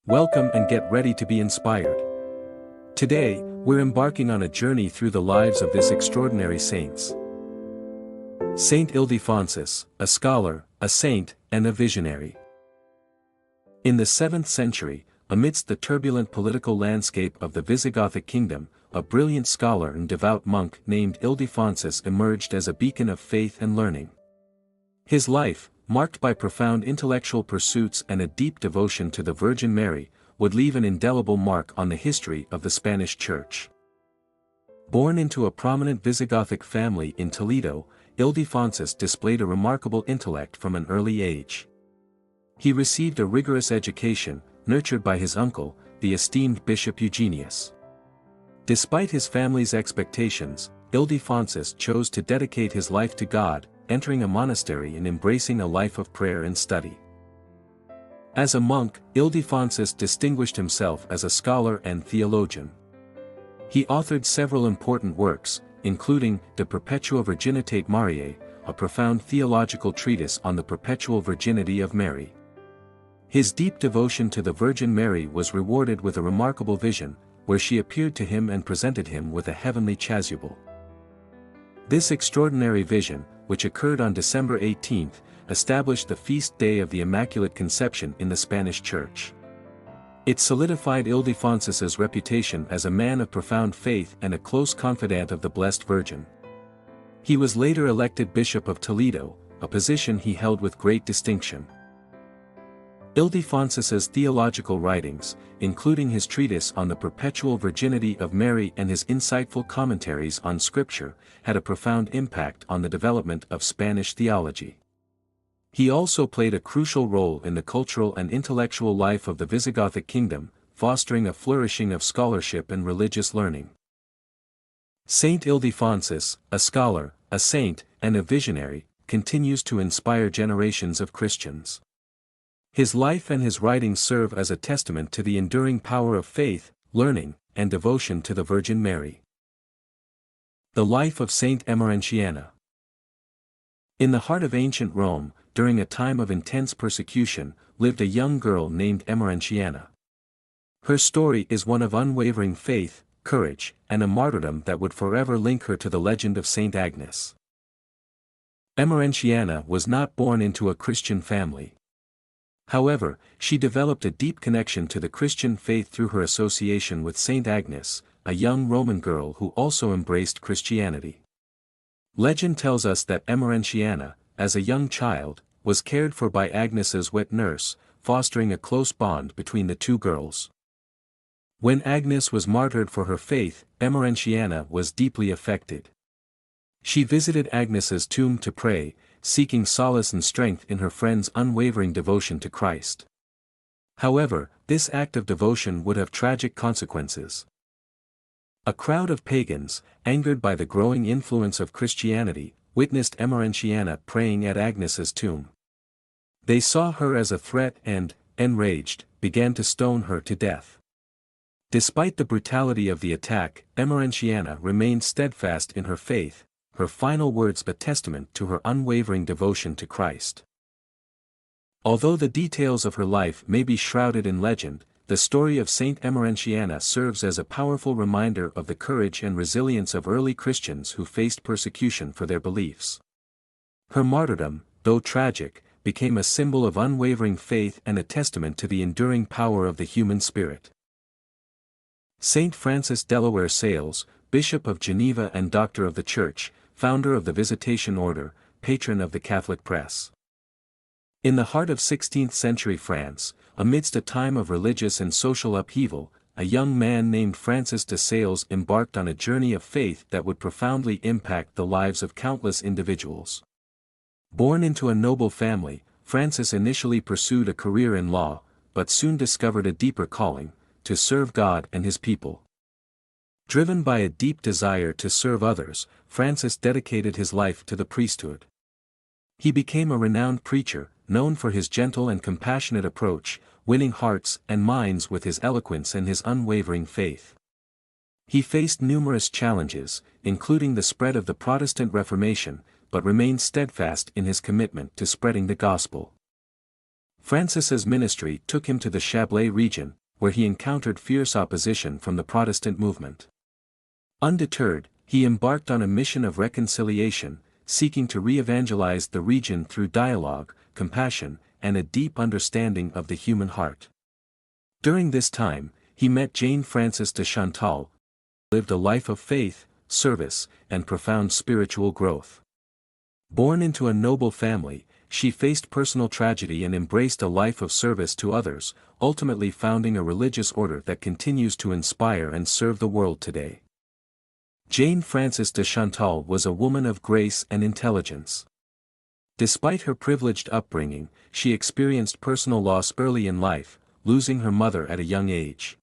Welcome and get ready to be inspired. Today, we're embarking on a journey through the lives of this extraordinary saints. Saint Ildefonsus, a scholar, a saint, and a visionary. In the 7th century, amidst the turbulent political landscape of the Visigothic kingdom, a brilliant scholar and devout monk named Ildefonsus emerged as a beacon of faith and learning. His life, marked by profound intellectual pursuits and a deep devotion to the Virgin Mary, would leave an indelible mark on the history of the Spanish Church. Born into a prominent Visigothic family in Toledo, Ildefonsus displayed a remarkable intellect from an early age. He received a rigorous education, nurtured by his uncle, the esteemed Bishop Eugenius. Despite his family's expectations, Ildefonsus chose to dedicate his life to God, entering a monastery and embracing a life of prayer and study. As a monk, Ildefonsus distinguished himself as a scholar and theologian. He authored several important works, including De Perpetua Virginitate Mariae, a profound theological treatise on the perpetual virginity of Mary. His deep devotion to the Virgin Mary was rewarded with a remarkable vision, where she appeared to him and presented him with a heavenly chasuble. This extraordinary vision, which occurred on December 18, established the feast day of the Immaculate Conception in the Spanish Church. It solidified Ildefonsus's reputation as a man of profound faith and a close confidant of the Blessed Virgin. He was later elected Bishop of Toledo, a position he held with great distinction. Ildefonsus's theological writings, including his treatise on the perpetual virginity of Mary and his insightful commentaries on Scripture, had a profound impact on the development of Spanish theology. He also played a crucial role in the cultural and intellectual life of the Visigothic kingdom, fostering a flourishing of scholarship and religious learning. Saint Ildefonsus, a scholar, a saint, and a visionary, continues to inspire generations of Christians. His life and his writings serve as a testament to the enduring power of faith, learning, and devotion to the Virgin Mary. The life of Saint Emerentiana. In the heart of ancient Rome, during a time of intense persecution, lived a young girl named Emerentiana. Her story is one of unwavering faith, courage, and a martyrdom that would forever link her to the legend of Saint Agnes. Emerentiana was not born into a Christian family. However, she developed a deep connection to the Christian faith through her association with Saint Agnes, a young Roman girl who also embraced Christianity. Legend tells us that Emerentiana, as a young child, was cared for by Agnes's wet nurse, fostering a close bond between the two girls. When Agnes was martyred for her faith, Emerentiana was deeply affected. She visited Agnes's tomb to pray, seeking solace and strength in her friend's unwavering devotion to Christ. However, this act of devotion would have tragic consequences. A crowd of pagans, angered by the growing influence of Christianity, witnessed Emerentiana praying at Agnes's tomb. They saw her as a threat and, enraged, began to stone her to death. Despite the brutality of the attack, Emerentiana remained steadfast in her faith, her final words a testament to her unwavering devotion to Christ. Although the details of her life may be shrouded in legend, the story of Saint Emerentiana serves as a powerful reminder of the courage and resilience of early Christians who faced persecution for their beliefs. Her martyrdom, though tragic, became a symbol of unwavering faith and a testament to the enduring power of the human spirit. Saint Francis de Sales, Bishop of Geneva and Doctor of the Church, founder of the Visitation Order, patron of the Catholic press. In the heart of 16th-century France, amidst a time of religious and social upheaval, a young man named Francis de Sales embarked on a journey of faith that would profoundly impact the lives of countless individuals. Born into a noble family, Francis initially pursued a career in law, but soon discovered a deeper calling, to serve God and his people. Driven by a deep desire to serve others, Francis dedicated his life to the priesthood. He became a renowned preacher, known for his gentle and compassionate approach, winning hearts and minds with his eloquence and his unwavering faith. He faced numerous challenges, including the spread of the Protestant Reformation, but remained steadfast in his commitment to spreading the gospel. Francis's ministry took him to the Chablais region, where he encountered fierce opposition from the Protestant movement. Undeterred, he embarked on a mission of reconciliation, seeking to re-evangelize the region through dialogue, compassion, and a deep understanding of the human heart. During this time, he met Jane Frances de Chantal, who lived a life of faith, service, and profound spiritual growth. Born into a noble family, she faced personal tragedy and embraced a life of service to others, ultimately founding a religious order that continues to inspire and serve the world today. Jane Frances de Chantal was a woman of grace and intelligence. Despite her privileged upbringing, she experienced personal loss early in life, losing her mother at a young age.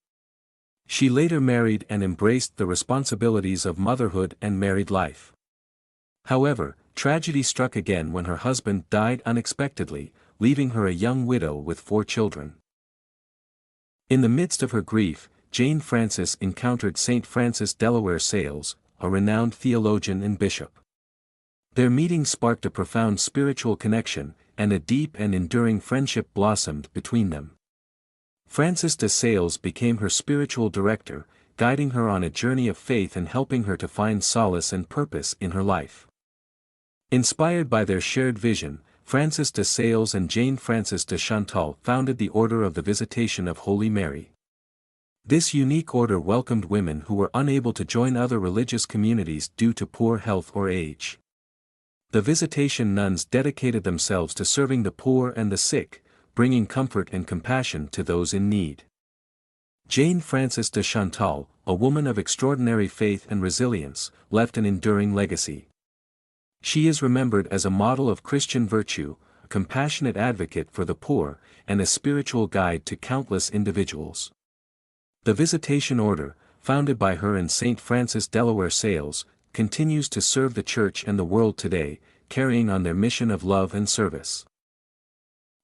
She later married and embraced the responsibilities of motherhood and married life. However, tragedy struck again when her husband died unexpectedly, leaving her a young widow with 4 children. In the midst of her grief, Jane Frances encountered Saint Francis Delaware Sales, a renowned theologian and bishop. Their meeting sparked a profound spiritual connection, and a deep and enduring friendship blossomed between them. Francis de Sales became her spiritual director, guiding her on a journey of faith and helping her to find solace and purpose in her life. Inspired by their shared vision, Francis de Sales and Jane Frances de Chantal founded the Order of the Visitation of Holy Mary. This unique order welcomed women who were unable to join other religious communities due to poor health or age. The Visitation nuns dedicated themselves to serving the poor and the sick, bringing comfort and compassion to those in need. Jane Frances de Chantal, a woman of extraordinary faith and resilience, left an enduring legacy. She is remembered as a model of Christian virtue, a compassionate advocate for the poor, and a spiritual guide to countless individuals. The Visitation Order, founded by her and Saint Francis Delaware Sales, continues to serve the Church and the world today, carrying on their mission of love and service.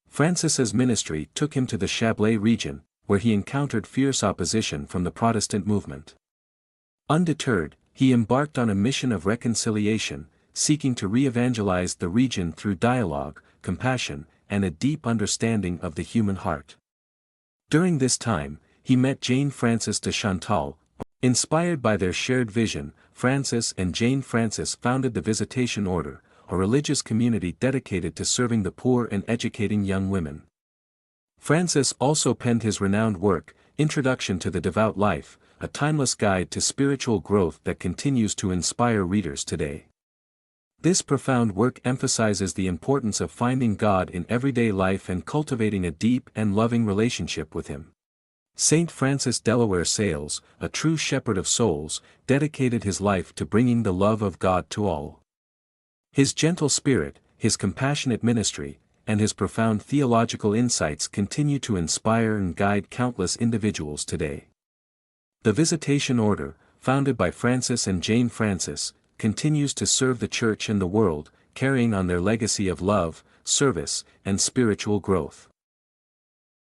Francis's ministry took him to the Chablais region, where he encountered fierce opposition from the Protestant movement. Undeterred, he embarked on a mission of reconciliation, seeking to re-evangelize the region through dialogue, compassion, and a deep understanding of the human heart. During this time, he met Jane Frances de Chantal. Inspired by their shared vision, Francis and Jane Frances founded the Visitation Order, a religious community dedicated to serving the poor and educating young women. Francis also penned his renowned work, Introduction to the Devout Life, a timeless guide to spiritual growth that continues to inspire readers today. This profound work emphasizes the importance of finding God in everyday life and cultivating a deep and loving relationship with Him. Saint Francis Delaware Sales, a true shepherd of souls, dedicated his life to bringing the love of God to all. His gentle spirit, his compassionate ministry, and his profound theological insights continue to inspire and guide countless individuals today. The Visitation Order, founded by Francis and Jane Frances, continues to serve the Church and the world, carrying on their legacy of love, service, and spiritual growth.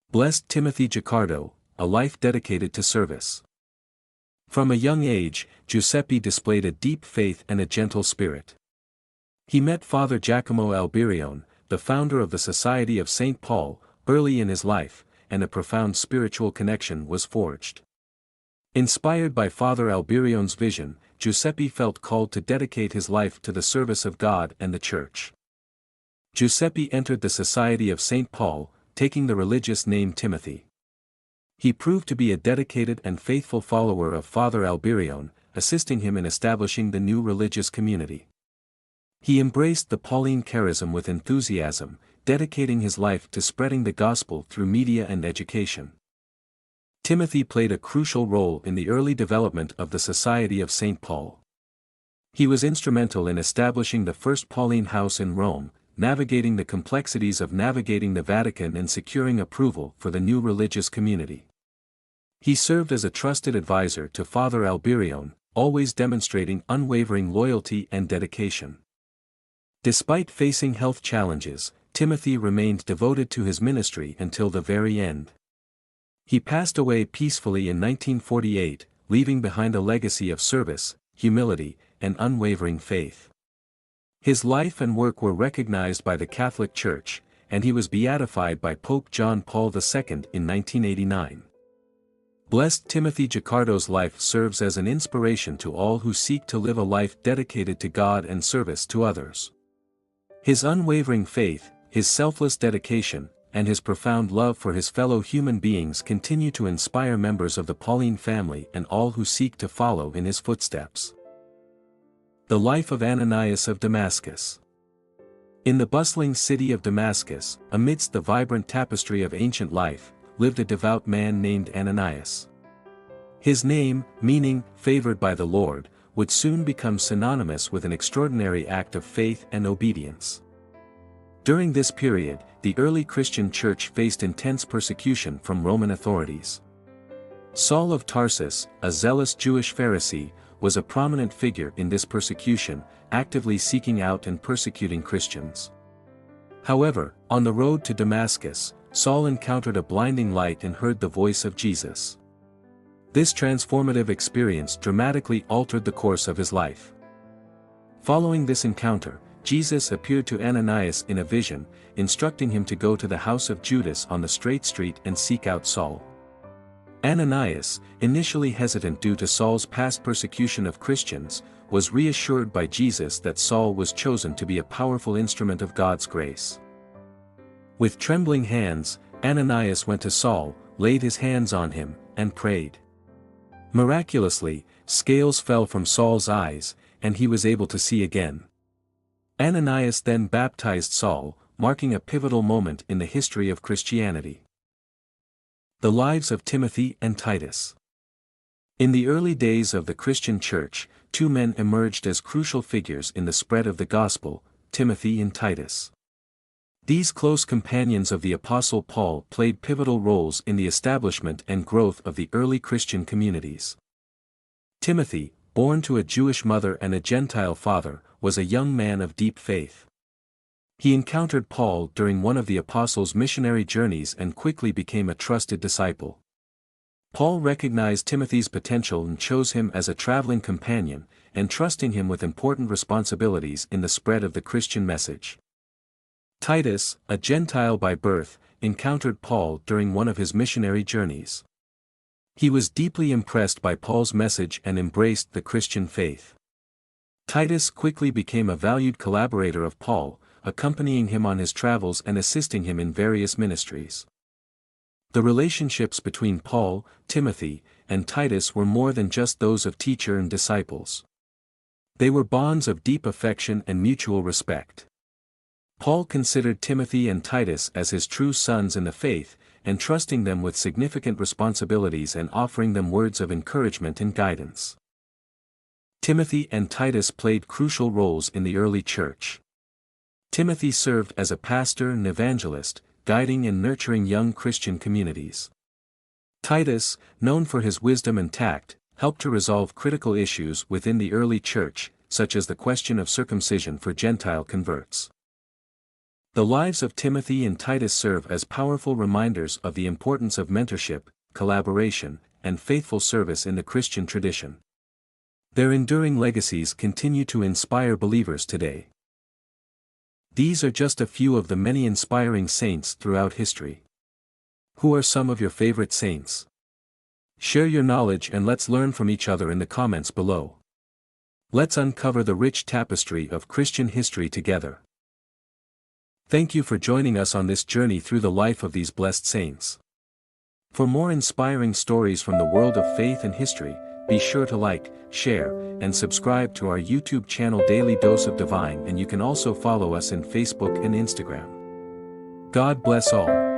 Blessed Timothy Giaccardo, a life dedicated to service. From a young age, Giuseppe displayed a deep faith and a gentle spirit. He met Father Giacomo Alberione, the founder of the Society of St. Paul, early in his life, and a profound spiritual connection was forged. Inspired by Father Alberione's vision, Giuseppe felt called to dedicate his life to the service of God and the Church. Giuseppe entered the Society of St. Paul, taking the religious name Timothy. He proved to be a dedicated and faithful follower of Father Alberione, assisting him in establishing the new religious community. He embraced the Pauline charism with enthusiasm, dedicating his life to spreading the gospel through media and education. Timothy played a crucial role in the early development of the Society of St. Paul. He was instrumental in establishing the first Pauline house in Rome, navigating the complexities of navigating the Vatican and securing approval for the new religious community. He served as a trusted advisor to Father Alberione, always demonstrating unwavering loyalty and dedication. Despite facing health challenges, Timothy remained devoted to his ministry until the very end. He passed away peacefully in 1948, leaving behind a legacy of service, humility, and unwavering faith. His life and work were recognized by the Catholic Church, and he was beatified by Pope John Paul II in 1989. Blessed Timothy Giaccardo's life serves as an inspiration to all who seek to live a life dedicated to God and service to others. His unwavering faith, his selfless dedication, and his profound love for his fellow human beings continue to inspire members of the Pauline family and all who seek to follow in his footsteps. The life of Ananias of Damascus. In the bustling city of Damascus, amidst the vibrant tapestry of ancient life, lived a devout man named Ananias. His name, meaning, favored by the Lord, would soon become synonymous with an extraordinary act of faith and obedience. During this period, the early Christian church faced intense persecution from Roman authorities. Saul of Tarsus, a zealous Jewish Pharisee, was a prominent figure in this persecution, actively seeking out and persecuting Christians. However, on the road to Damascus, Saul encountered a blinding light and heard the voice of Jesus. This transformative experience dramatically altered the course of his life. Following this encounter, Jesus appeared to Ananias in a vision, instructing him to go to the house of Judas on the straight street and seek out Saul. Ananias, initially hesitant due to Saul's past persecution of Christians, was reassured by Jesus that Saul was chosen to be a powerful instrument of God's grace. With trembling hands, Ananias went to Saul, laid his hands on him, and prayed. Miraculously, scales fell from Saul's eyes, and he was able to see again. Ananias then baptized Saul, marking a pivotal moment in the history of Christianity. The lives of Timothy and Titus. In the early days of the Christian church, two men emerged as crucial figures in the spread of the gospel, Timothy and Titus. These close companions of the Apostle Paul played pivotal roles in the establishment and growth of the early Christian communities. Timothy, born to a Jewish mother and a Gentile father, was a young man of deep faith. He encountered Paul during one of the apostles' missionary journeys and quickly became a trusted disciple. Paul recognized Timothy's potential and chose him as a traveling companion, entrusting him with important responsibilities in the spread of the Christian message. Titus, a Gentile by birth, encountered Paul during one of his missionary journeys. He was deeply impressed by Paul's message and embraced the Christian faith. Titus quickly became a valued collaborator of Paul, accompanying him on his travels and assisting him in various ministries. The relationships between Paul, Timothy, and Titus were more than just those of teacher and disciples. They were bonds of deep affection and mutual respect. Paul considered Timothy and Titus as his true sons in the faith, entrusting them with significant responsibilities and offering them words of encouragement and guidance. Timothy and Titus played crucial roles in the early church. Timothy served as a pastor and evangelist, guiding and nurturing young Christian communities. Titus, known for his wisdom and tact, helped to resolve critical issues within the early church, such as the question of circumcision for Gentile converts. The lives of Timothy and Titus serve as powerful reminders of the importance of mentorship, collaboration, and faithful service in the Christian tradition. Their enduring legacies continue to inspire believers today. These are just a few of the many inspiring saints throughout history. Who are some of your favorite saints? Share your knowledge and let's learn from each other in the comments below. Let's uncover the rich tapestry of Christian history together. Thank you for joining us on this journey through the life of these blessed saints. For more inspiring stories from the world of faith and history, be sure to like, share, and subscribe to our YouTube channel Daily Dose of Divine, and you can also follow us in Facebook and Instagram. God bless all.